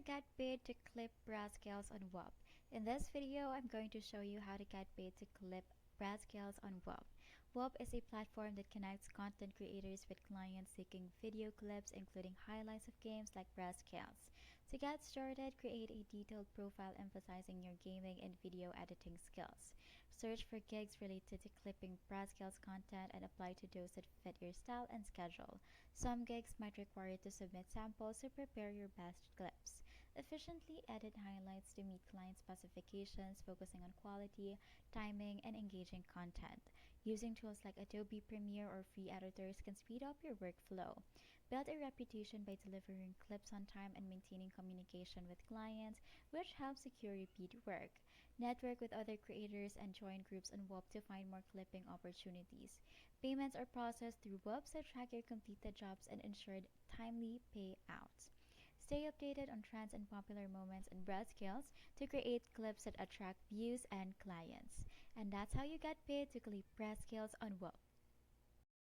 get paid to clip Brezscales on Whop. In this video, I'm going to show you how to get paid to clip Brezscales on Whop. Whop is a platform that connects content creators with clients seeking video clips, including highlights of games like Brezscales. To get started, create a detailed profile emphasizing your gaming and video editing skills. Search for gigs related to clipping Brezscales content and apply to those that fit your style and schedule. Some gigs might require you to submit samples, so prepare your best clips. Efficiently edit highlights to meet client specifications, focusing on quality, timing, and engaging content. Using tools like Adobe Premiere or free editors can speed up your workflow. Build a reputation by delivering clips on time and maintaining communication with clients, which helps secure repeat work. Network with other creators and join groups on Whop to find more clipping opportunities. Payments are processed through Whop, so track your completed jobs and ensure timely payouts. Stay updated on trends and popular moments in Brezscales to create clips that attract views and clients. And that's how you get paid to clip Brezscales on Whop.